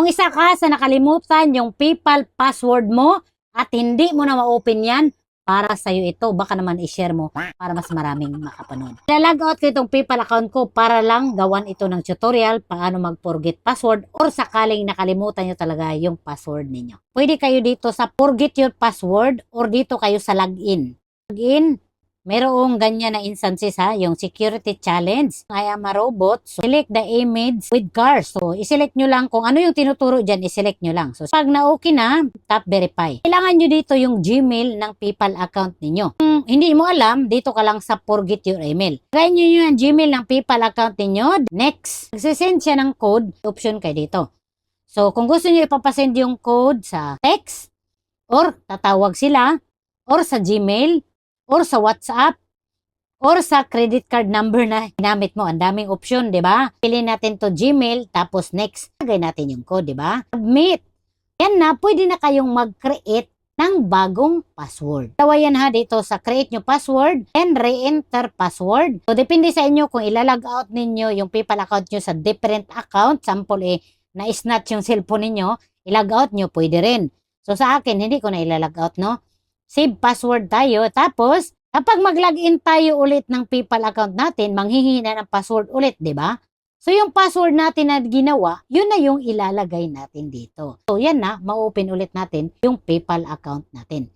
Kung isa ka sa nakalimutan yung PayPal password mo at hindi mo na ma-open yan, para sa'yo ito. Baka naman i-share mo para mas maraming makapanood. Lalog out ko itong PayPal account ko para lang gawan ito ng tutorial paano mag-forget password or sakaling nakalimutan nyo talaga yung password ninyo. Pwede kayo dito sa forget your password or dito kayo sa login. Login. Merong ganyan na instances ha, yung security challenge. I am a robot. So, select the image with cars. So, iselect nyo lang kung ano yung tinuturo dyan, iselect nyo lang. So, pag na-okay na, tap verify. Kailangan nyo dito yung Gmail ng PayPal account ninyo. Kung hindi mo alam, dito ka lang sa forget your email. Lagay nyo yung Gmail ng PayPal account ninyo. Next. Nagsisend siya ng code. Option kayo dito. So, kung gusto nyo ipapasend yung code sa text, or tatawag sila, or sa Gmail, or sa WhatsApp, or sa credit card number na ginamit mo. Ang daming option, di ba? Pili natin to Gmail, tapos next, lagay natin yung code, di ba? Submit. Yan na, pwede na kayong mag-create ng bagong password. Tawa yan ha dito sa create new password and re-enter password. So, depende sa inyo kung ilalog out ninyo yung PayPal account nyo sa different account. Sample na-snatch yung cellphone ninyo, ilag out nyo, pwede rin. So, sa akin, hindi ko na ilalog out, no? Save password tayo. Tapos, kapag mag-login tayo ulit ng PayPal account natin, manghihina ng password ulit, di ba? So, yung password natin na ginawa, yun na yung ilalagay natin dito. So, yan na, ma-open ulit natin yung PayPal account natin.